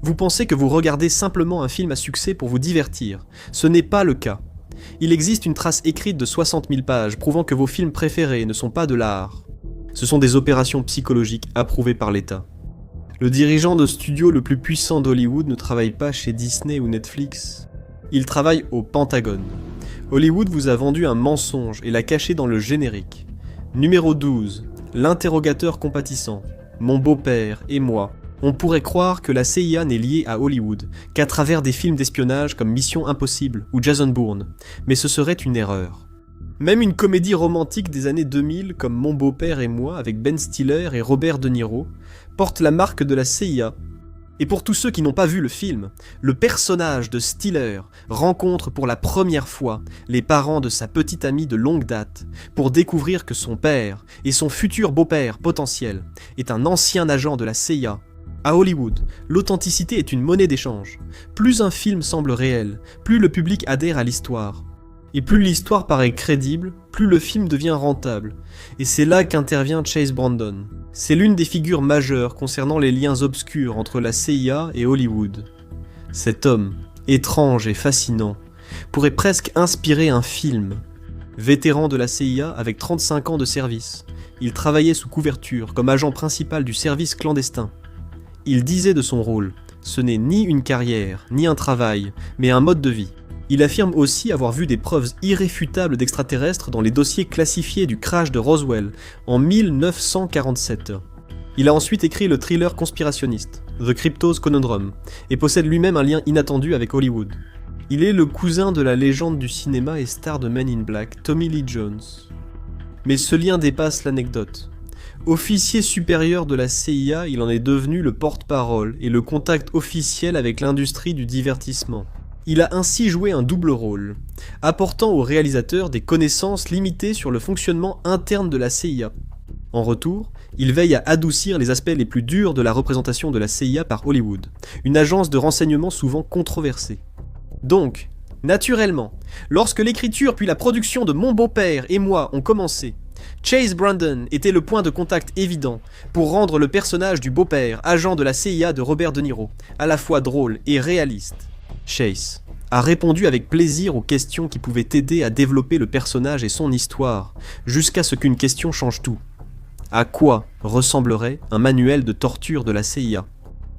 Vous pensez que vous regardez simplement un film à succès pour vous divertir. Ce n'est pas le cas. Il existe une trace écrite de 60 000 pages prouvant que vos films préférés ne sont pas de l'art. Ce sont des opérations psychologiques approuvées par l'État. Le dirigeant de studio le plus puissant d'Hollywood ne travaille pas chez Disney ou Netflix. Il travaille au Pentagone. Hollywood vous a vendu un mensonge et l'a caché dans le générique. Numéro 12. L'interrogateur compatissant. Mon beau-père et moi. On pourrait croire que la CIA n'est liée à Hollywood qu'à travers des films d'espionnage comme Mission Impossible ou Jason Bourne, mais ce serait une erreur. Même une comédie romantique des années 2000 comme Mon beau-père et moi avec Ben Stiller et Robert De Niro porte la marque de la CIA. Et pour tous ceux qui n'ont pas vu le film, le personnage de Stiller rencontre pour la première fois les parents de sa petite amie de longue date pour découvrir que son père et son futur beau-père potentiel est un ancien agent de la CIA. À Hollywood, l'authenticité est une monnaie d'échange. Plus un film semble réel, plus le public adhère à l'histoire. Et plus l'histoire paraît crédible, plus le film devient rentable. Et c'est là qu'intervient Chase Brandon. C'est l'une des figures majeures concernant les liens obscurs entre la CIA et Hollywood. Cet homme, étrange et fascinant, pourrait presque inspirer un film. Vétéran de la CIA avec 35 ans de service, il travaillait sous couverture comme agent principal du service clandestin. Il disait de son rôle, ce n'est ni une carrière, ni un travail, mais un mode de vie. Il affirme aussi avoir vu des preuves irréfutables d'extraterrestres dans les dossiers classifiés du crash de Roswell en 1947. Il a ensuite écrit le thriller conspirationniste, The Cryptos Conundrum, et possède lui-même un lien inattendu avec Hollywood. Il est le cousin de la légende du cinéma et star de Men in Black, Tommy Lee Jones. Mais ce lien dépasse l'anecdote. Officier supérieur de la CIA, il en est devenu le porte-parole et le contact officiel avec l'industrie du divertissement. Il a ainsi joué un double rôle, apportant au réalisateur des connaissances limitées sur le fonctionnement interne de la CIA. En retour, il veille à adoucir les aspects les plus durs de la représentation de la CIA par Hollywood, une agence de renseignement souvent controversée. Donc, naturellement, lorsque l'écriture puis la production de Mon beau-père et moi ont commencé, Chase Brandon était le point de contact évident pour rendre le personnage du beau-père, agent de la CIA de Robert De Niro, à la fois drôle et réaliste. Chase a répondu avec plaisir aux questions qui pouvaient aider à développer le personnage et son histoire, jusqu'à ce qu'une question change tout. À quoi ressemblerait un manuel de torture de la CIA ?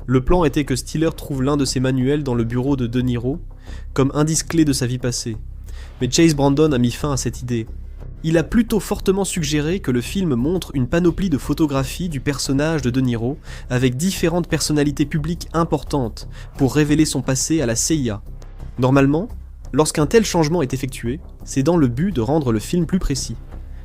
Le plan était que Stiller trouve l'un de ces manuels dans le bureau de De Niro, comme indice clé de sa vie passée. Mais Chase Brandon a mis fin à cette idée. Il a plutôt fortement suggéré que le film montre une panoplie de photographies du personnage de De Niro avec différentes personnalités publiques importantes pour révéler son passé à la CIA. Normalement, lorsqu'un tel changement est effectué, c'est dans le but de rendre le film plus précis.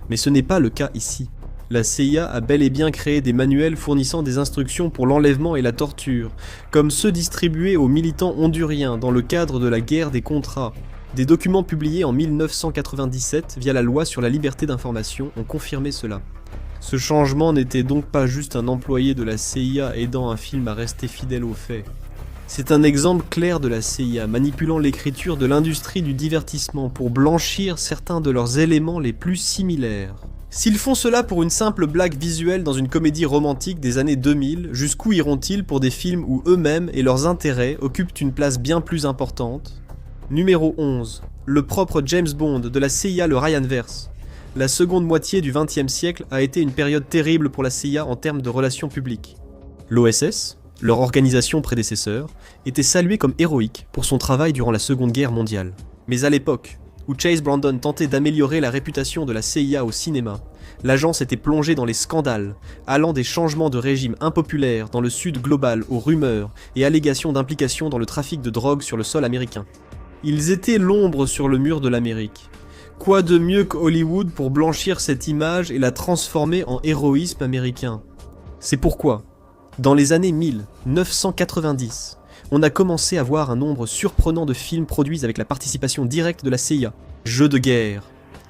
Mais ce n'est pas le cas ici. La CIA a bel et bien créé des manuels fournissant des instructions pour l'enlèvement et la torture, comme ceux distribués aux militants honduriens dans le cadre de la guerre des Contras. Des documents publiés en 1997 via la loi sur la liberté d'information ont confirmé cela. Ce changement n'était donc pas juste un employé de la CIA aidant un film à rester fidèle aux faits. C'est un exemple clair de la CIA manipulant l'écriture de l'industrie du divertissement pour blanchir certains de leurs éléments les plus similaires. S'ils font cela pour une simple blague visuelle dans une comédie romantique des années 2000, jusqu'où iront-ils pour des films où eux-mêmes et leurs intérêts occupent une place bien plus importante ? Numéro 11. Le propre James Bond de la CIA, le Ryanverse. La seconde moitié du XXe siècle a été une période terrible pour la CIA en termes de relations publiques. L'OSS, leur organisation prédécesseur, était saluée comme héroïque pour son travail durant la Seconde Guerre mondiale. Mais à l'époque, où Chase Brandon tentait d'améliorer la réputation de la CIA au cinéma, l'agence était plongée dans les scandales, allant des changements de régime impopulaires dans le sud global aux rumeurs et allégations d'implication dans le trafic de drogue sur le sol américain. Ils étaient l'ombre sur le mur de l'Amérique. Quoi de mieux que Hollywood pour blanchir cette image et la transformer en héroïsme américain ? C'est pourquoi, dans les années 1990, on a commencé à voir un nombre surprenant de films produits avec la participation directe de la CIA. Jeux de guerre,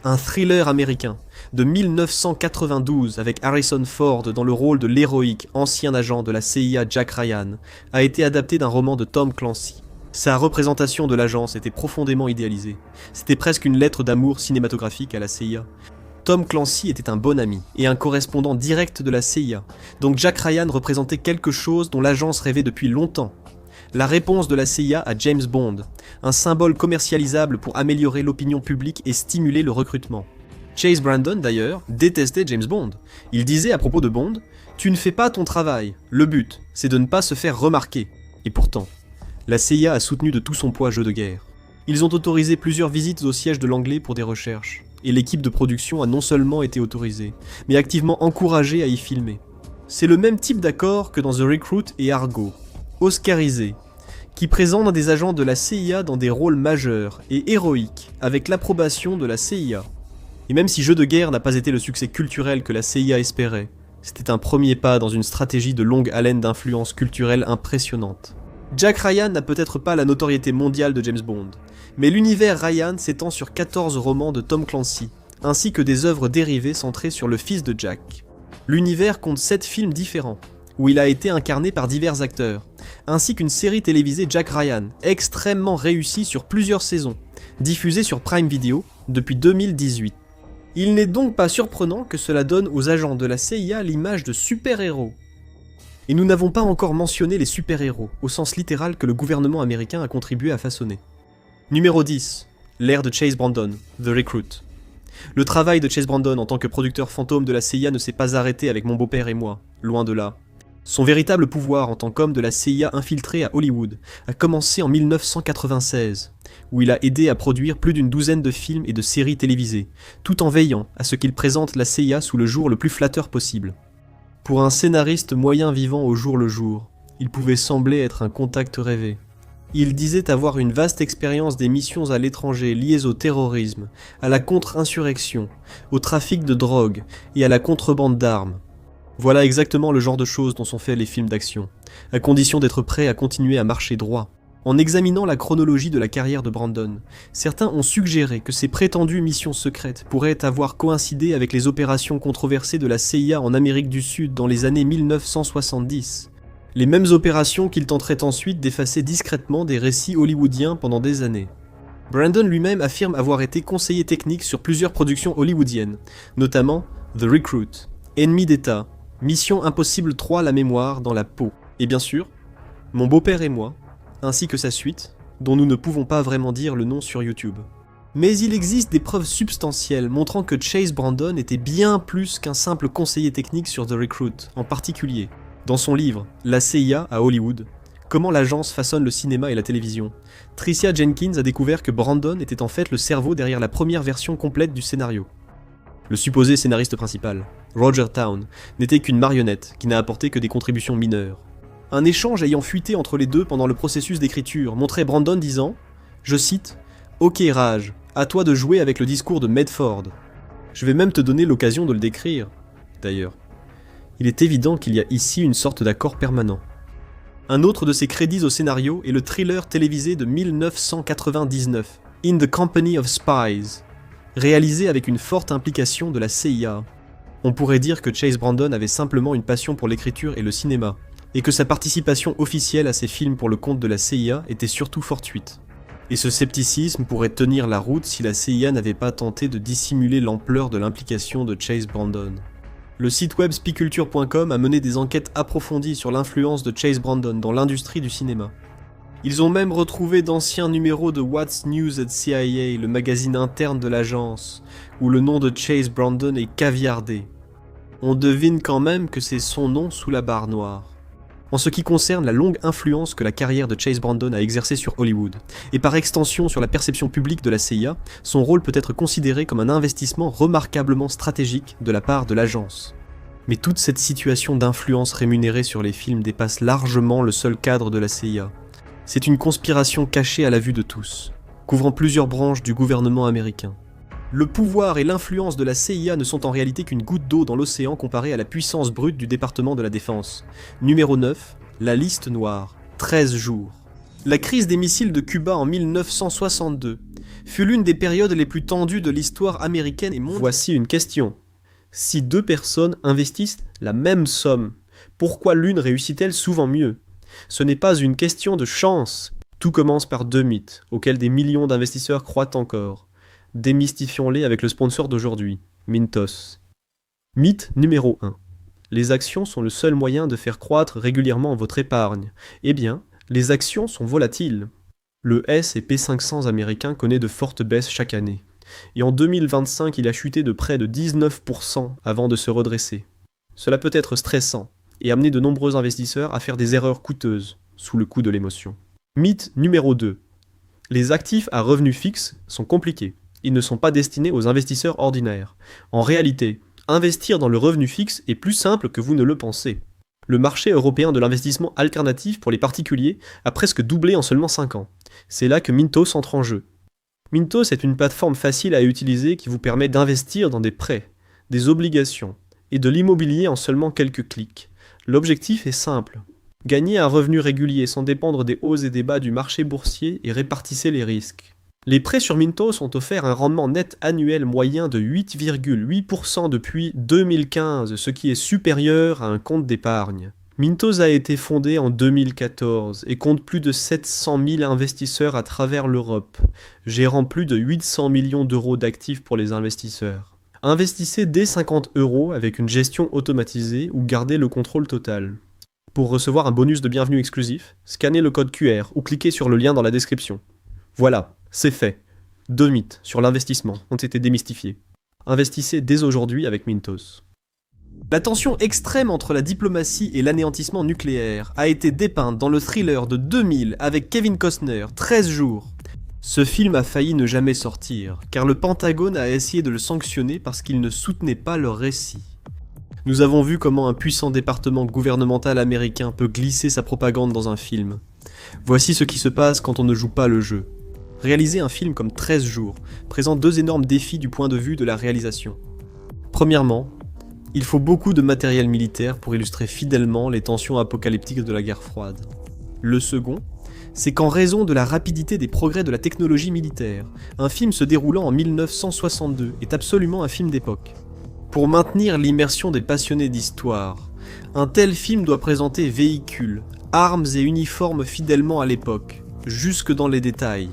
un thriller américain de 1992 avec Harrison Ford dans le rôle de l'héroïque ancien agent de la CIA Jack Ryan, a été adapté d'un roman de Tom Clancy. Sa représentation de l'agence était profondément idéalisée. C'était presque une lettre d'amour cinématographique à la CIA. Tom Clancy était un bon ami et un correspondant direct de la CIA, donc Jack Ryan représentait quelque chose dont l'agence rêvait depuis longtemps. La réponse de la CIA à James Bond, un symbole commercialisable pour améliorer l'opinion publique et stimuler le recrutement. Chase Brandon, d'ailleurs, détestait James Bond. Il disait à propos de Bond, « Tu ne fais pas ton travail, le but, c'est de ne pas se faire remarquer. » Et pourtant, la CIA a soutenu de tout son poids Jeux de guerre. Ils ont autorisé plusieurs visites au siège de l'Anglais pour des recherches, et l'équipe de production a non seulement été autorisée, mais activement encouragée à y filmer. C'est le même type d'accord que dans The Recruit et Argo, oscarisé, qui présente des agents de la CIA dans des rôles majeurs et héroïques, avec l'approbation de la CIA. Et même si Jeux de guerre n'a pas été le succès culturel que la CIA espérait, c'était un premier pas dans une stratégie de longue haleine d'influence culturelle impressionnante. Jack Ryan n'a peut-être pas la notoriété mondiale de James Bond, mais l'univers Ryan s'étend sur 14 romans de Tom Clancy, ainsi que des œuvres dérivées centrées sur le fils de Jack. L'univers compte 7 films différents, où il a été incarné par divers acteurs, ainsi qu'une série télévisée Jack Ryan, extrêmement réussie sur plusieurs saisons, diffusée sur Prime Video depuis 2018. Il n'est donc pas surprenant que cela donne aux agents de la CIA l'image de super-héros. Et nous n'avons pas encore mentionné les super-héros, au sens littéral que le gouvernement américain a contribué à façonner. Numéro 10. L'ère de Chase Brandon, The Recruit. Le travail de Chase Brandon en tant que producteur fantôme de la CIA ne s'est pas arrêté avec Mon beau-père et moi, loin de là. Son véritable pouvoir en tant qu'homme de la CIA infiltré à Hollywood a commencé en 1996, où il a aidé à produire plus d'une douzaine de films et de séries télévisées, tout en veillant à ce qu'il présente la CIA sous le jour le plus flatteur possible. Pour un scénariste moyen vivant au jour le jour, il pouvait sembler être un contact rêvé. Il disait avoir une vaste expérience des missions à l'étranger liées au terrorisme, à la contre-insurrection, au trafic de drogue et à la contrebande d'armes. Voilà exactement le genre de choses dont sont faits les films d'action, à condition d'être prêt à continuer à marcher droit. En examinant la chronologie de la carrière de Brandon, certains ont suggéré que ces prétendues missions secrètes pourraient avoir coïncidé avec les opérations controversées de la CIA en Amérique du Sud dans les années 1970. Les mêmes opérations qu'il tenterait ensuite d'effacer discrètement des récits hollywoodiens pendant des années. Brandon lui-même affirme avoir été conseiller technique sur plusieurs productions hollywoodiennes, notamment The Recruit, Ennemi d'État, Mission Impossible 3 La Mémoire dans la peau, et bien sûr, Mon beau-père et moi, ainsi que sa suite, dont nous ne pouvons pas vraiment dire le nom sur YouTube. Mais il existe des preuves substantielles montrant que Chase Brandon était bien plus qu'un simple conseiller technique sur The Recruit, en particulier. Dans son livre « La CIA à Hollywood », comment l'agence façonne le cinéma et la télévision, Tricia Jenkins a découvert que Brandon était en fait le cerveau derrière la première version complète du scénario. Le supposé scénariste principal, Roger Town, n'était qu'une marionnette qui n'a apporté que des contributions mineures. Un échange ayant fuité entre les deux pendant le processus d'écriture montrait Brandon disant, je cite, « Ok Raj, à toi de jouer avec le discours de Medford. Je vais même te donner l'occasion de le décrire. » D'ailleurs, il est évident qu'il y a ici une sorte d'accord permanent. Un autre de ses crédits au scénario est le thriller télévisé de 1999, In the Company of Spies, réalisé avec une forte implication de la CIA. On pourrait dire que Chase Brandon avait simplement une passion pour l'écriture et le cinéma, et que sa participation officielle à ces films pour le compte de la CIA était surtout fortuite. Et ce scepticisme pourrait tenir la route si la CIA n'avait pas tenté de dissimuler l'ampleur de l'implication de Chase Brandon. Le site web spiculture.com a mené des enquêtes approfondies sur l'influence de Chase Brandon dans l'industrie du cinéma. Ils ont même retrouvé d'anciens numéros de What's News at CIA, le magazine interne de l'agence, où le nom de Chase Brandon est caviardé. On devine quand même que c'est son nom sous la barre noire. En ce qui concerne la longue influence que la carrière de Chase Brandon a exercée sur Hollywood, et par extension sur la perception publique de la CIA, son rôle peut être considéré comme un investissement remarquablement stratégique de la part de l'agence. Mais toute cette situation d'influence rémunérée sur les films dépasse largement le seul cadre de la CIA. C'est une conspiration cachée à la vue de tous, couvrant plusieurs branches du gouvernement américain. Le pouvoir et l'influence de la CIA ne sont en réalité qu'une goutte d'eau dans l'océan comparée à la puissance brute du département de la Défense. Numéro 9, la liste noire, 13 jours. La crise des missiles de Cuba en 1962 fut l'une des périodes les plus tendues de l'histoire américaine et mondiale. Voici une question. Si deux personnes investissent la même somme, pourquoi l'une réussit-elle souvent mieux ? Ce n'est pas une question de chance. Tout commence par deux mythes, auxquels des millions d'investisseurs croient encore. Démystifions-les avec le sponsor d'aujourd'hui, Mintos. Mythe numéro 1. Les actions sont le seul moyen de faire croître régulièrement votre épargne. Eh bien, Les actions sont volatiles. Le S&P 500 américain connaît de fortes baisses chaque année. Et en 2025, il a chuté de près de 19% avant de se redresser. Cela peut être stressant et amener de nombreux investisseurs à faire des erreurs coûteuses sous le coup de l'émotion. Mythe numéro 2. Les actifs à revenus fixes sont compliqués. Ils ne sont pas destinés aux investisseurs ordinaires. En réalité, investir dans le revenu fixe est plus simple que vous ne le pensez. Le marché européen de l'investissement alternatif pour les particuliers a presque doublé en seulement 5 ans. C'est là que Mintos entre en jeu. Mintos est une plateforme facile à utiliser qui vous permet d'investir dans des prêts, des obligations et de l'immobilier en seulement quelques clics. L'objectif est simple. Gagnez un revenu régulier sans dépendre des hauts et des bas du marché boursier et répartissez les risques. Les prêts sur Mintos ont offert un rendement net annuel moyen de 8,8% depuis 2015, ce qui est supérieur à un compte d'épargne. Mintos a été fondé en 2014 et compte plus de 700 000 investisseurs à travers l'Europe, gérant plus de 800 millions d'euros d'actifs pour les investisseurs. Investissez dès 50 € avec une gestion automatisée ou gardez le contrôle total. Pour recevoir un bonus de bienvenue exclusif, scannez le code QR ou cliquez sur le lien dans la description. Voilà, c'est fait. 2 mythes sur l'investissement ont été démystifiés. Investissez dès aujourd'hui avec Mintos. La tension extrême entre la diplomatie et l'anéantissement nucléaire a été dépeinte dans le thriller de 2000 avec Kevin Costner, 13 jours. Ce film a failli ne jamais sortir, car le Pentagone a essayé de le sanctionner parce qu'il ne soutenait pas leur récit. Nous avons vu comment un puissant département gouvernemental américain peut glisser sa propagande dans un film. Voici ce qui se passe quand on ne joue pas le jeu. Réaliser un film comme 13 jours présente 2 énormes défis du point de vue de la réalisation. Premièrement, il faut beaucoup de matériel militaire pour illustrer fidèlement les tensions apocalyptiques de la guerre froide. Le second, c'est qu'en raison de la rapidité des progrès de la technologie militaire, un film se déroulant en 1962 est absolument un film d'époque. Pour maintenir l'immersion des passionnés d'histoire, un tel film doit présenter véhicules, armes et uniformes fidèlement à l'époque, jusque dans les détails.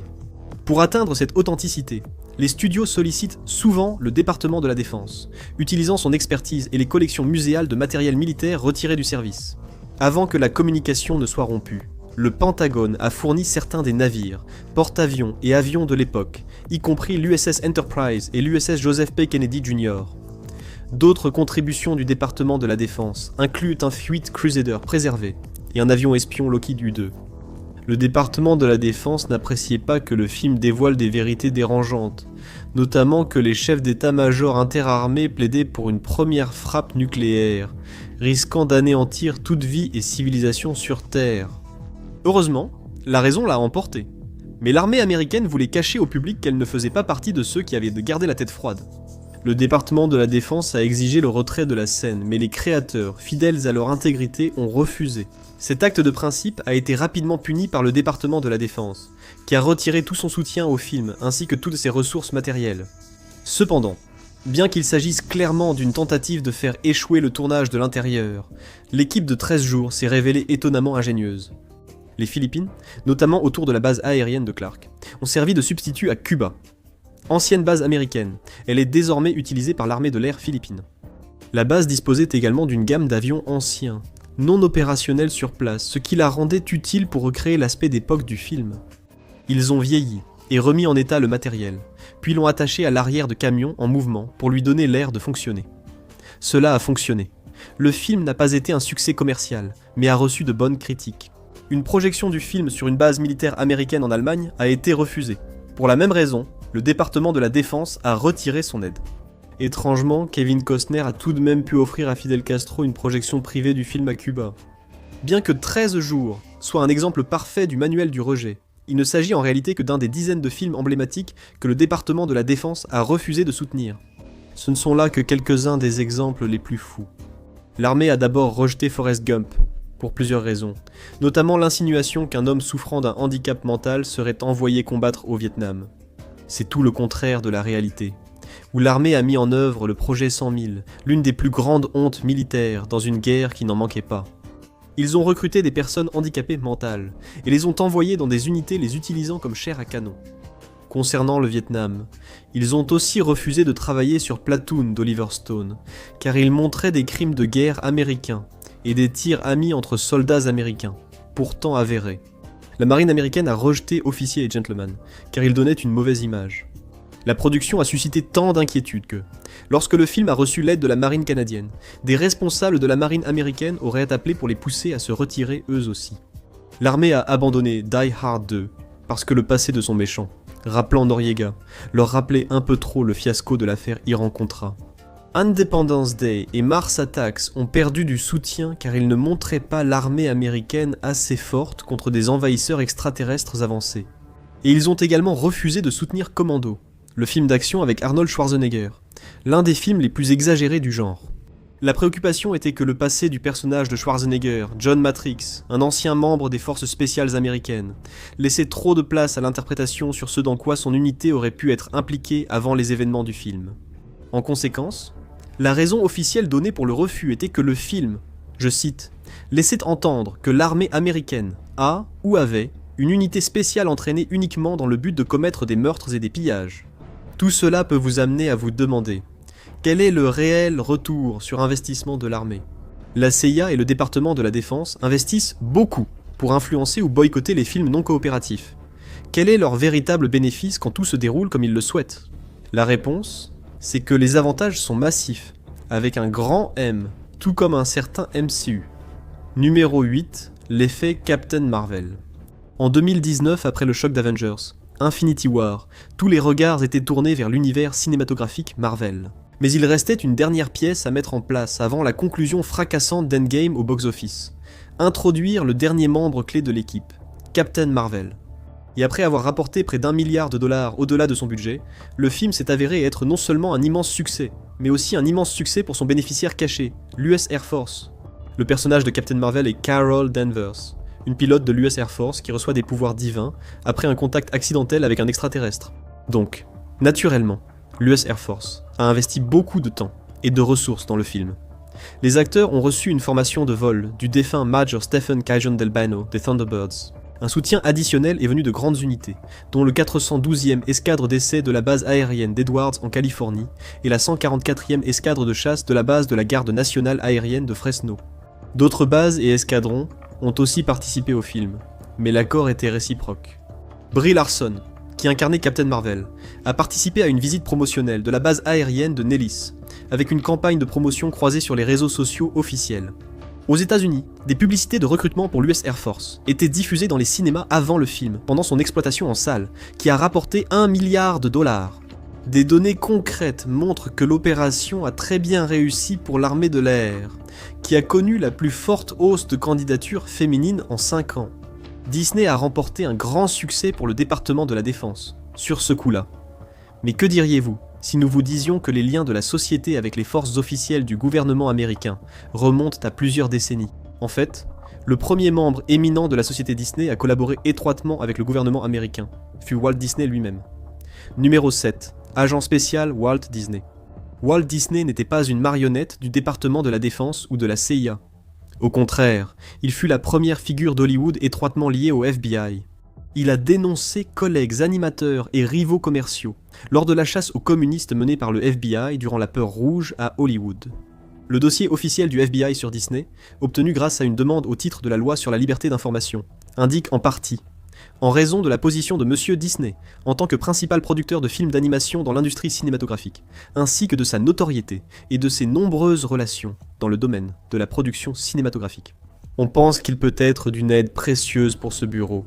Pour atteindre cette authenticité, les studios sollicitent souvent le département de la Défense, utilisant son expertise et les collections muséales de matériel militaire retiré du service. Avant que la communication ne soit rompue, le Pentagone a fourni certains des navires, porte-avions et avions de l'époque, y compris l'USS Enterprise et l'USS Joseph P. Kennedy Jr. D'autres contributions du département de la Défense incluent un Fleet Crusader préservé et un avion espion Lockheed U-2. Le département de la Défense n'appréciait pas que le film dévoile des vérités dérangeantes, notamment que les chefs d'état-major interarmés plaidaient pour une première frappe nucléaire, risquant d'anéantir toute vie et civilisation sur Terre. Heureusement, la raison l'a emporté. Mais l'armée américaine voulait cacher au public qu'elle ne faisait pas partie de ceux qui avaient gardé la tête froide. Le département de la Défense a exigé le retrait de la scène, mais les créateurs, fidèles à leur intégrité, ont refusé. Cet acte de principe a été rapidement puni par le département de la Défense, qui a retiré tout son soutien au film, ainsi que toutes ses ressources matérielles. Cependant, bien qu'il s'agisse clairement d'une tentative de faire échouer le tournage de l'intérieur, l'équipe de 13 jours s'est révélée étonnamment ingénieuse. Les Philippines, notamment autour de la base aérienne de Clark, ont servi de substitut à Cuba. Ancienne base américaine, elle est désormais utilisée par l'armée de l'air philippine. La base disposait également d'une gamme d'avions anciens, non opérationnels sur place, ce qui la rendait utile pour recréer l'aspect d'époque du film. Ils ont vieilli et remis en état le matériel, puis l'ont attaché à l'arrière de camions en mouvement pour lui donner l'air de fonctionner. Cela a fonctionné. Le film n'a pas été un succès commercial, mais a reçu de bonnes critiques. Une projection du film sur une base militaire américaine en Allemagne a été refusée. Pour la même raison, le département de la Défense a retiré son aide. Étrangement, Kevin Costner a tout de même pu offrir à Fidel Castro une projection privée du film à Cuba. Bien que 13 jours soit un exemple parfait du manuel du rejet, il ne s'agit en réalité que d'un des dizaines de films emblématiques que le département de la Défense a refusé de soutenir. Ce ne sont là que quelques-uns des exemples les plus fous. L'armée a d'abord rejeté Forrest Gump, pour plusieurs raisons, notamment l'insinuation qu'un homme souffrant d'un handicap mental serait envoyé combattre au Vietnam. C'est tout le contraire de la réalité, où l'armée a mis en œuvre le projet 100 000, l'une des plus grandes hontes militaires dans une guerre qui n'en manquait pas. Ils ont recruté des personnes handicapées mentales, et les ont envoyées dans des unités les utilisant comme chair à canon. Concernant le Vietnam, ils ont aussi refusé de travailler sur Platoon d'Oliver Stone, car il montrait des crimes de guerre américains, et des tirs amis entre soldats américains, pourtant avérés. La marine américaine a rejeté Officier et Gentleman, car il donnait une mauvaise image. La production a suscité tant d'inquiétudes que, lorsque le film a reçu l'aide de la marine canadienne, des responsables de la marine américaine auraient appelé pour les pousser à se retirer eux aussi. L'armée a abandonné Die Hard 2, parce que le passé de son méchant, rappelant Noriega, leur rappelait un peu trop le fiasco de l'affaire Iran-Contra. Independence Day et Mars Attacks ont perdu du soutien car ils ne montraient pas l'armée américaine assez forte contre des envahisseurs extraterrestres avancés. Et ils ont également refusé de soutenir Commando, le film d'action avec Arnold Schwarzenegger, l'un des films les plus exagérés du genre. La préoccupation était que le passé du personnage de Schwarzenegger, John Matrix, un ancien membre des forces spéciales américaines, laissait trop de place à l'interprétation sur ce dans quoi son unité aurait pu être impliquée avant les événements du film. En conséquence, la raison officielle donnée pour le refus était que le film, je cite, laissait entendre que l'armée américaine a ou avait une unité spéciale entraînée uniquement dans le but de commettre des meurtres et des pillages. Tout cela peut vous amener à vous demander, quel est le réel retour sur investissement de l'armée ? La CIA et le département de la Défense investissent beaucoup pour influencer ou boycotter les films non coopératifs. Quel est leur véritable bénéfice quand tout se déroule comme ils le souhaitent ? La réponse, c'est que les avantages sont massifs, avec un grand M, tout comme un certain MCU. Numéro 8, l'effet Captain Marvel. En 2019, après le choc d'Avengers, Infinity War, tous les regards étaient tournés vers l'univers cinématographique Marvel. Mais il restait une dernière pièce à mettre en place avant la conclusion fracassante d'Endgame au box-office. Introduire le dernier membre clé de l'équipe, Captain Marvel. Et après avoir rapporté près d'1 milliard de dollars au-delà de son budget, le film s'est avéré être non seulement un immense succès, mais aussi un immense succès pour son bénéficiaire caché, l'US Air Force. Le personnage de Captain Marvel est Carol Danvers, une pilote de l'US Air Force qui reçoit des pouvoirs divins après un contact accidentel avec un extraterrestre. Donc, naturellement, l'US Air Force a investi beaucoup de temps et de ressources dans le film. Les acteurs ont reçu une formation de vol du défunt Major Stephen Kaijon Delbano des Thunderbirds. Un soutien additionnel est venu de grandes unités, dont le 412e escadre d'essai de la base aérienne d'Edwards en Californie et la 144e escadre de chasse de la base de la garde nationale aérienne de Fresno. D'autres bases et escadrons ont aussi participé au film, mais l'accord était réciproque. Brie Larson, qui incarnait Captain Marvel, a participé à une visite promotionnelle de la base aérienne de Nellis, avec une campagne de promotion croisée sur les réseaux sociaux officiels. Aux États-Unis, des publicités de recrutement pour l'US Air Force étaient diffusées dans les cinémas avant le film, pendant son exploitation en salle, qui a rapporté 1 milliard de dollars. Des données concrètes montrent que l'opération a très bien réussi pour l'armée de l'air, qui a connu la plus forte hausse de candidatures féminines en 5 ans. Disney a remporté un grand succès pour le département de la Défense, sur ce coup-là. Mais que diriez-vous si nous vous disions que les liens de la société avec les forces officielles du gouvernement américain remontent à plusieurs décennies ? En fait, le premier membre éminent de la société Disney à collaborer étroitement avec le gouvernement américain fut Walt Disney lui-même. Numéro 7. Agent spécial Walt Disney. Walt Disney n'était pas une marionnette du département de la Défense ou de la CIA. Au contraire, il fut la première figure d'Hollywood étroitement liée au FBI. Il a dénoncé collègues animateurs et rivaux commerciaux lors de la chasse aux communistes menée par le FBI durant la peur rouge à Hollywood. Le dossier officiel du FBI sur Disney, obtenu grâce à une demande au titre de la loi sur la liberté d'information, indique en partie en raison de la position de Monsieur Disney en tant que principal producteur de films d'animation dans l'industrie cinématographique, ainsi que de sa notoriété et de ses nombreuses relations dans le domaine de la production cinématographique. On pense qu'il peut être d'une aide précieuse pour ce bureau,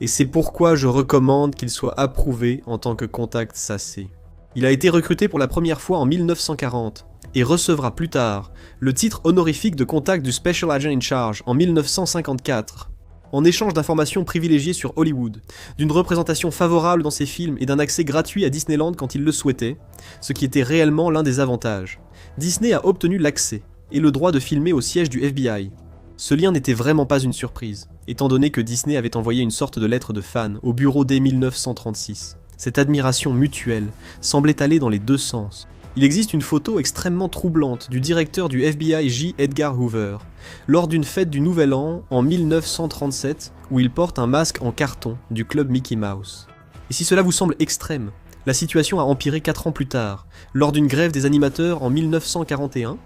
et c'est pourquoi je recommande qu'il soit approuvé en tant que contact SAC. Il a été recruté pour la première fois en 1940, et recevra plus tard le titre honorifique de contact du Special Agent in Charge en 1954, en échange d'informations privilégiées sur Hollywood, d'une représentation favorable dans ses films et d'un accès gratuit à Disneyland quand il le souhaitait, ce qui était réellement l'un des avantages. Disney a obtenu l'accès et le droit de filmer au siège du FBI. Ce lien n'était vraiment pas une surprise, étant donné que Disney avait envoyé une sorte de lettre de fan au bureau dès 1936. Cette admiration mutuelle semblait aller dans les deux sens. Il existe une photo extrêmement troublante du directeur du FBI J. Edgar Hoover, lors d'une fête du Nouvel An en 1937, où il porte un masque en carton du club Mickey Mouse. Et si cela vous semble extrême, la situation a empiré 4 ans plus tard, lors d'une grève des animateurs en 1941,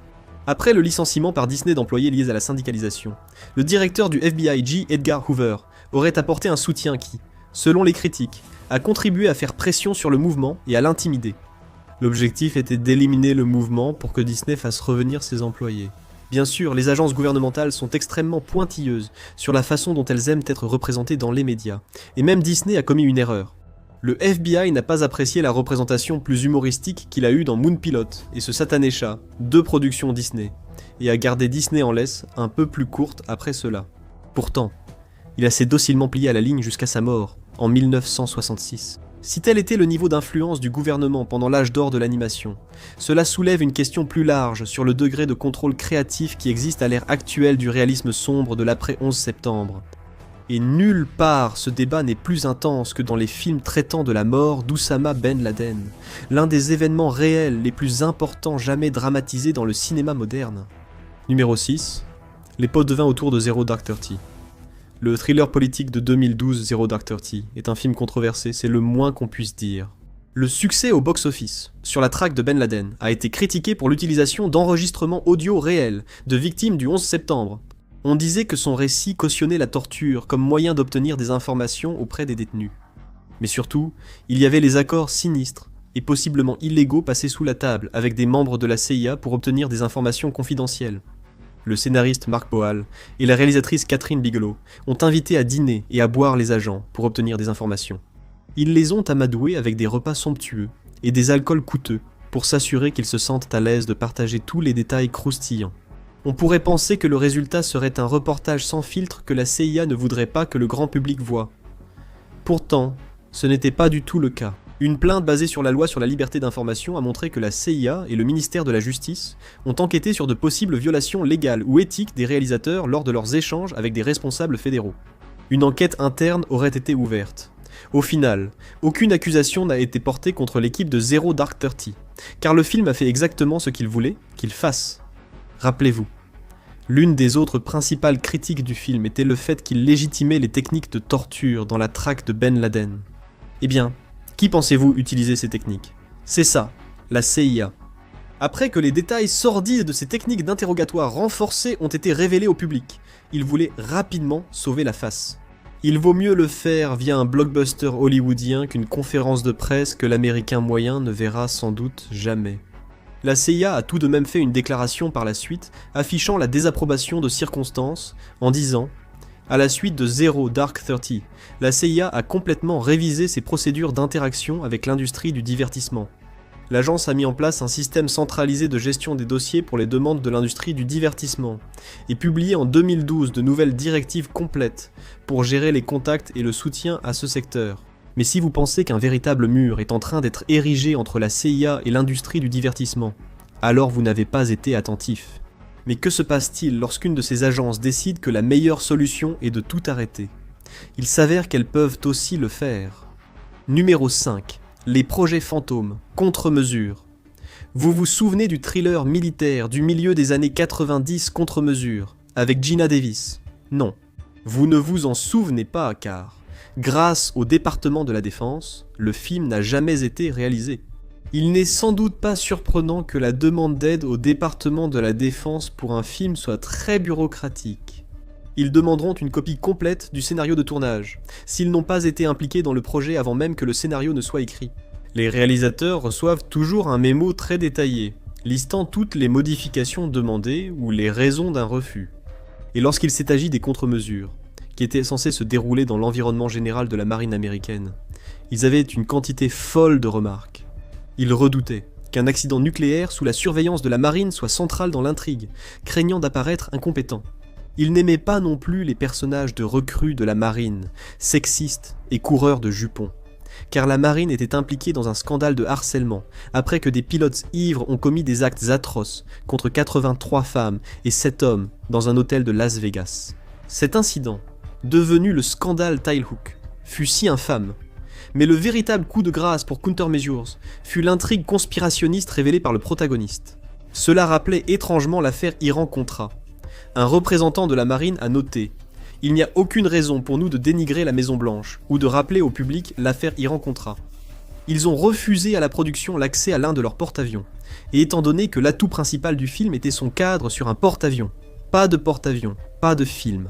après le licenciement par Disney d'employés liés à la syndicalisation. Le directeur du FBI J. Edgar Hoover aurait apporté un soutien qui, selon les critiques, a contribué à faire pression sur le mouvement et à l'intimider. L'objectif était d'éliminer le mouvement pour que Disney fasse revenir ses employés. Bien sûr, les agences gouvernementales sont extrêmement pointilleuses sur la façon dont elles aiment être représentées dans les médias, et même Disney a commis une erreur. Le FBI n'a pas apprécié la représentation plus humoristique qu'il a eue dans Moon Pilot et ce satané chat, 2 productions Disney, et a gardé Disney en laisse un peu plus courte après cela. Pourtant, il a s'est docilement plié à la ligne jusqu'à sa mort, en 1966. Si tel était le niveau d'influence du gouvernement pendant l'âge d'or de l'animation, cela soulève une question plus large sur le degré de contrôle créatif qui existe à l'ère actuelle du réalisme sombre de l'après 11 septembre. Et nulle part ce débat n'est plus intense que dans les films traitant de la mort d'Oussama Ben Laden, l'un des événements réels les plus importants jamais dramatisés dans le cinéma moderne. Numéro 6. Les pots de vin autour de Zero Dark Thirty. Le thriller politique de 2012 Zero Dark Thirty est un film controversé, c'est le moins qu'on puisse dire. Le succès au box-office sur la traque de Ben Laden a été critiqué pour l'utilisation d'enregistrements audio réels de victimes du 11 septembre. On disait que son récit cautionnait la torture comme moyen d'obtenir des informations auprès des détenus. Mais surtout, il y avait les accords sinistres et possiblement illégaux passés sous la table avec des membres de la CIA pour obtenir des informations confidentielles. Le scénariste Mark Boal et la réalisatrice Catherine Bigelow ont invité à dîner et à boire les agents pour obtenir des informations. Ils les ont amadoués avec des repas somptueux et des alcools coûteux pour s'assurer qu'ils se sentent à l'aise de partager tous les détails croustillants. On pourrait penser que le résultat serait un reportage sans filtre que la CIA ne voudrait pas que le grand public voie. Pourtant, ce n'était pas du tout le cas. Une plainte basée sur la loi sur la liberté d'information a montré que la CIA et le ministère de la Justice ont enquêté sur de possibles violations légales ou éthiques des réalisateurs lors de leurs échanges avec des responsables fédéraux. Une enquête interne aurait été ouverte. Au final, aucune accusation n'a été portée contre l'équipe de Zero Dark Thirty, car le film a fait exactement ce qu'il voulait qu'il fasse. Rappelez-vous, l'une des autres principales critiques du film était le fait qu'il légitimait les techniques de torture dans la traque de Ben Laden. Eh bien, qui pensez-vous utiliser ces techniques ? C'est ça, la CIA. Après que les détails sordides de ces techniques d'interrogatoire renforcées ont été révélés au public, il voulait rapidement sauver la face. Il vaut mieux le faire via un blockbuster hollywoodien qu'une conférence de presse que l'américain moyen ne verra sans doute jamais. La CIA a tout de même fait une déclaration par la suite, affichant la désapprobation de circonstances, en disant « À la suite de Zero Dark Thirty, la CIA a complètement révisé ses procédures d'interaction avec l'industrie du divertissement. L'agence a mis en place un système centralisé de gestion des dossiers pour les demandes de l'industrie du divertissement, et publié en 2012 de nouvelles directives complètes pour gérer les contacts et le soutien à ce secteur. Mais si vous pensez qu'un véritable mur est en train d'être érigé entre la CIA et l'industrie du divertissement, alors vous n'avez pas été attentif. Mais que se passe-t-il lorsqu'une de ces agences décide que la meilleure solution est de tout arrêter ? Il s'avère qu'elles peuvent aussi le faire. Numéro 5. Les projets fantômes, contre-mesure. Vous vous souvenez du thriller militaire du milieu des années 90 contre-mesure, avec Geena Davis ? Non. Vous ne vous en souvenez pas car, grâce au département de la Défense, le film n'a jamais été réalisé. Il n'est sans doute pas surprenant que la demande d'aide au département de la Défense pour un film soit très bureaucratique. Ils demanderont une copie complète du scénario de tournage, s'ils n'ont pas été impliqués dans le projet avant même que le scénario ne soit écrit. Les réalisateurs reçoivent toujours un mémo très détaillé, listant toutes les modifications demandées ou les raisons d'un refus. Et lorsqu'il s'est agi des contre-mesures, qui étaient censées se dérouler dans l'environnement général de la marine américaine, ils avaient une quantité folle de remarques. Ils redoutaient qu'un accident nucléaire sous la surveillance de la marine soit central dans l'intrigue, craignant d'apparaître incompétent. Ils n'aimaient pas non plus les personnages de recrues de la marine, sexistes et coureurs de jupons, car la marine était impliquée dans un scandale de harcèlement, après que des pilotes ivres ont commis des actes atroces contre 83 femmes et 7 hommes dans un hôtel de Las Vegas. Cet incident, devenu le scandale Tailhook, fut si infâme, mais le véritable coup de grâce pour Countermeasures fut l'intrigue conspirationniste révélée par le protagoniste. Cela rappelait étrangement l'affaire Iran-Contra. Un représentant de la marine a noté « Il n'y a aucune raison pour nous de dénigrer la Maison-Blanche ou de rappeler au public l'affaire Iran-Contra. » Ils ont refusé à la production l'accès à l'un de leurs porte-avions, et étant donné que l'atout principal du film était son cadre sur un porte-avions, pas de porte-avions, pas de film.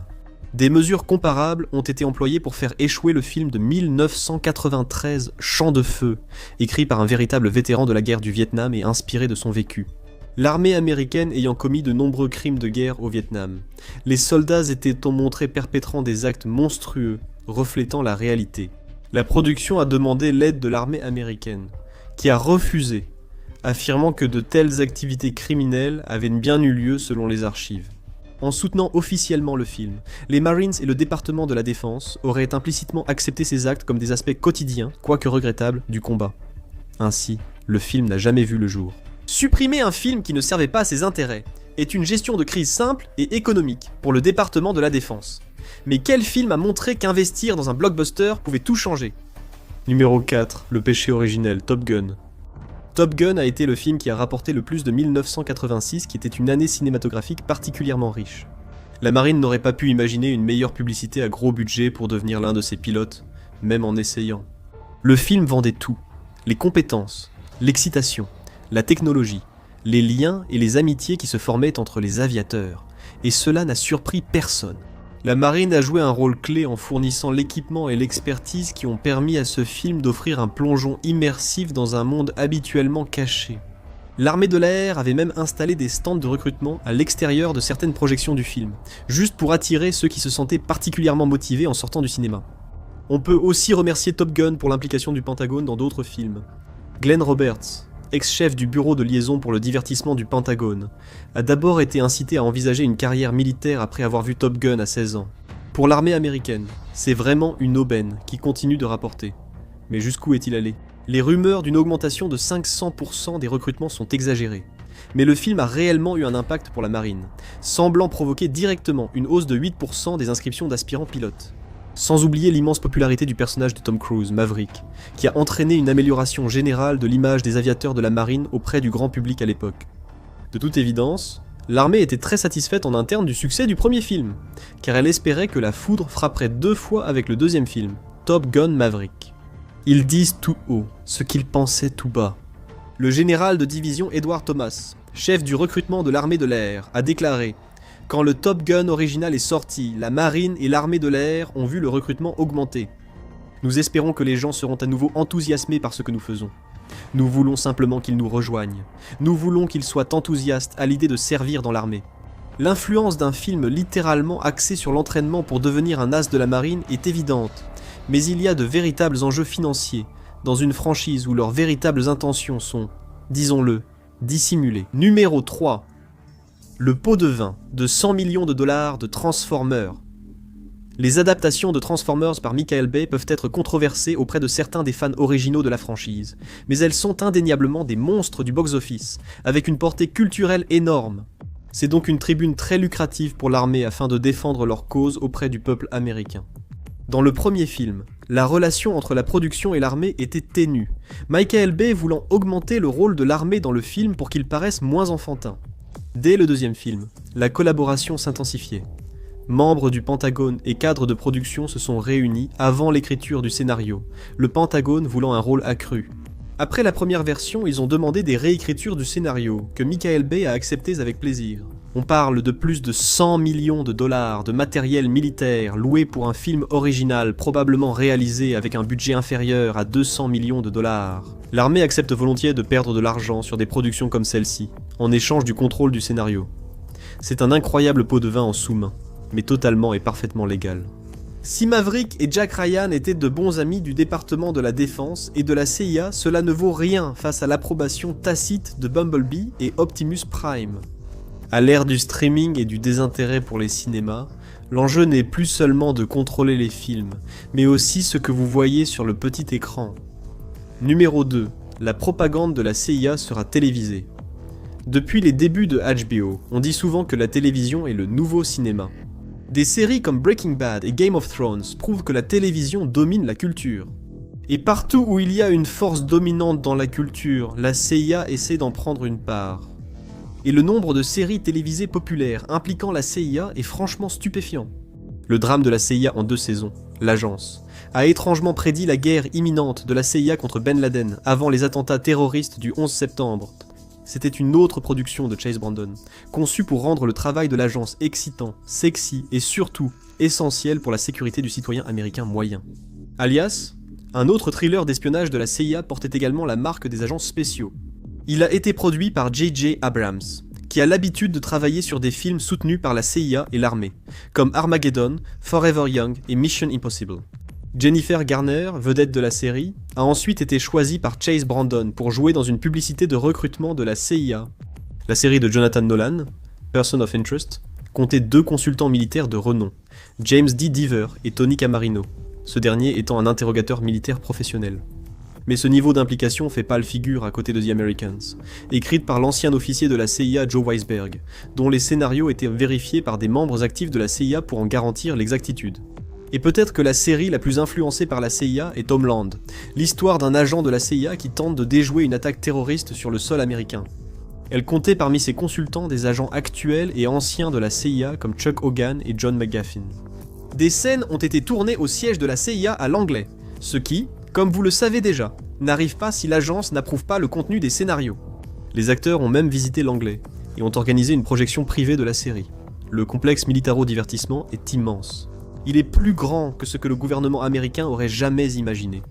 Des mesures comparables ont été employées pour faire échouer le film de 1993 Chant de feu, écrit par un véritable vétéran de la guerre du Vietnam et inspiré de son vécu. L'armée américaine ayant commis de nombreux crimes de guerre au Vietnam, les soldats étaient montrés perpétrant des actes monstrueux, reflétant la réalité. La production a demandé l'aide de l'armée américaine, qui a refusé, affirmant que de telles activités criminelles avaient bien eu lieu selon les archives. En soutenant officiellement le film, les Marines et le département de la Défense auraient implicitement accepté ces actes comme des aspects quotidiens, quoique regrettables, du combat. Ainsi, le film n'a jamais vu le jour. Supprimer un film qui ne servait pas à ses intérêts est une gestion de crise simple et économique pour le département de la Défense. Mais quel film a montré qu'investir dans un blockbuster pouvait tout changer ? Numéro 4, le péché originel, Top Gun. Top Gun a été le film qui a rapporté le plus de 1986, qui était une année cinématographique particulièrement riche. La marine n'aurait pas pu imaginer une meilleure publicité à gros budget pour devenir l'un de ses pilotes, même en essayant. Le film vendait tout, les compétences, l'excitation, la technologie, les liens et les amitiés qui se formaient entre les aviateurs, et cela n'a surpris personne. La marine a joué un rôle clé en fournissant l'équipement et l'expertise qui ont permis à ce film d'offrir un plongeon immersif dans un monde habituellement caché. L'armée de l'air avait même installé des stands de recrutement à l'extérieur de certaines projections du film, juste pour attirer ceux qui se sentaient particulièrement motivés en sortant du cinéma. On peut aussi remercier Top Gun pour l'implication du Pentagone dans d'autres films. Glenn Roberts, ex-chef du bureau de liaison pour le divertissement du Pentagone, a d'abord été incité à envisager une carrière militaire après avoir vu Top Gun à 16 ans. Pour l'armée américaine, c'est vraiment une aubaine qui continue de rapporter. Mais jusqu'où est-il allé ? Les rumeurs d'une augmentation de 500% des recrutements sont exagérées. Mais le film a réellement eu un impact pour la marine, semblant provoquer directement une hausse de 8% des inscriptions d'aspirants pilotes. Sans oublier l'immense popularité du personnage de Tom Cruise, Maverick, qui a entraîné une amélioration générale de l'image des aviateurs de la marine auprès du grand public à l'époque. De toute évidence, l'armée était très satisfaite en interne du succès du premier film, car elle espérait que la foudre frapperait 2 fois avec le deuxième film, Top Gun Maverick. Ils disent tout haut ce qu'ils pensaient tout bas. Le général de division Edward Thomas, chef du recrutement de l'armée de l'air, a déclaré: quand le Top Gun original est sorti, la marine et l'armée de l'air ont vu le recrutement augmenter. Nous espérons que les gens seront à nouveau enthousiasmés par ce que nous faisons. Nous voulons simplement qu'ils nous rejoignent. Nous voulons qu'ils soient enthousiastes à l'idée de servir dans l'armée. L'influence d'un film littéralement axé sur l'entraînement pour devenir un as de la marine est évidente, mais il y a de véritables enjeux financiers dans une franchise où leurs véritables intentions sont, disons-le, dissimulées. Numéro 3. Le pot de vin de 100 millions de dollars de Transformers. Les adaptations de Transformers par Michael Bay peuvent être controversées auprès de certains des fans originaux de la franchise, mais elles sont indéniablement des monstres du box-office, avec une portée culturelle énorme. C'est donc une tribune très lucrative pour l'armée afin de défendre leur cause auprès du peuple américain. Dans le premier film, la relation entre la production et l'armée était ténue, Michael Bay voulant augmenter le rôle de l'armée dans le film pour qu'il paraisse moins enfantin. Dès le deuxième film, la collaboration s'intensifiait. Membres du Pentagone et cadres de production se sont réunis avant l'écriture du scénario, le Pentagone voulant un rôle accru. Après la première version, ils ont demandé des réécritures du scénario, que Michael Bay a acceptées avec plaisir. On parle de plus de 100 millions de dollars de matériel militaire loué pour un film original probablement réalisé avec un budget inférieur à 200 millions de dollars. L'armée accepte volontiers de perdre de l'argent sur des productions comme celle-ci, en échange du contrôle du scénario. C'est un incroyable pot de vin en sous-main, mais totalement et parfaitement légal. Si Maverick et Jack Ryan étaient de bons amis du département de la Défense et de la CIA, cela ne vaut rien face à l'approbation tacite de Bumblebee et Optimus Prime. À l'ère du streaming et du désintérêt pour les cinémas, l'enjeu n'est plus seulement de contrôler les films, mais aussi ce que vous voyez sur le petit écran. Numéro 2. La propagande de la CIA sera télévisée. Depuis les débuts de HBO, on dit souvent que la télévision est le nouveau cinéma. Des séries comme Breaking Bad et Game of Thrones prouvent que la télévision domine la culture. Et partout où il y a une force dominante dans la culture, la CIA essaie d'en prendre une part. Et le nombre de séries télévisées populaires impliquant la CIA est franchement stupéfiant. Le drame de la CIA en 2 saisons, L'Agence, a étrangement prédit la guerre imminente de la CIA contre Ben Laden avant les attentats terroristes du 11 septembre. C'était une autre production de Chase Brandon, conçue pour rendre le travail de l'agence excitant, sexy et surtout essentiel pour la sécurité du citoyen américain moyen. Alias, un autre thriller d'espionnage de la CIA portait également la marque des agents spéciaux. Il a été produit par J.J. Abrams, qui a l'habitude de travailler sur des films soutenus par la CIA et l'armée, comme Armageddon, Forever Young et Mission Impossible. Jennifer Garner, vedette de la série, a ensuite été choisie par Chase Brandon pour jouer dans une publicité de recrutement de la CIA. La série de Jonathan Nolan, Person of Interest, comptait 2 consultants militaires de renom, James D. Deaver et Tony Camarino, ce dernier étant un interrogateur militaire professionnel. Mais ce niveau d'implication fait pâle figure à côté de The Americans, écrite par l'ancien officier de la CIA Joe Weisberg, dont les scénarios étaient vérifiés par des membres actifs de la CIA pour en garantir l'exactitude. Et peut-être que la série la plus influencée par la CIA est Homeland, l'histoire d'un agent de la CIA qui tente de déjouer une attaque terroriste sur le sol américain. Elle comptait parmi ses consultants des agents actuels et anciens de la CIA comme Chuck Hogan et John McGuffin. Des scènes ont été tournées au siège de la CIA à Langley, ce qui, comme vous le savez déjà, n'arrive pas si l'agence n'approuve pas le contenu des scénarios. Les acteurs ont même visité Langley et ont organisé une projection privée de la série. Le complexe militaro-divertissement est immense. Il est plus grand que ce que le gouvernement américain aurait jamais imaginé.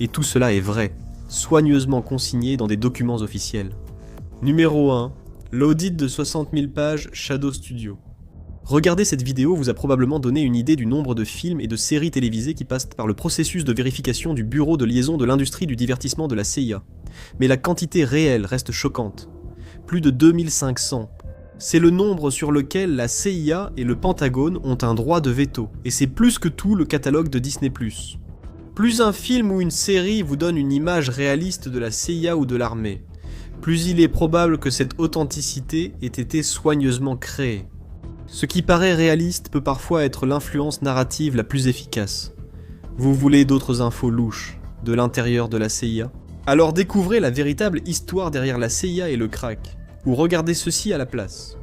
Et tout cela est vrai, soigneusement consigné dans des documents officiels. Numéro 1. L'audit de 60 000 pages Shadow Studio. Regarder cette vidéo vous a probablement donné une idée du nombre de films et de séries télévisées qui passent par le processus de vérification du bureau de liaison de l'industrie du divertissement de la CIA. Mais la quantité réelle reste choquante. Plus de 2500. C'est le nombre sur lequel la CIA et le Pentagone ont un droit de veto, et c'est plus que tout le catalogue de Disney+. Plus un film ou une série vous donne une image réaliste de la CIA ou de l'armée, plus il est probable que cette authenticité ait été soigneusement créée. Ce qui paraît réaliste peut parfois être l'influence narrative la plus efficace. Vous voulez d'autres infos louches, de l'intérieur de la CIA? Alors découvrez la véritable histoire derrière la CIA et le crack, ou regardez ceci à la place.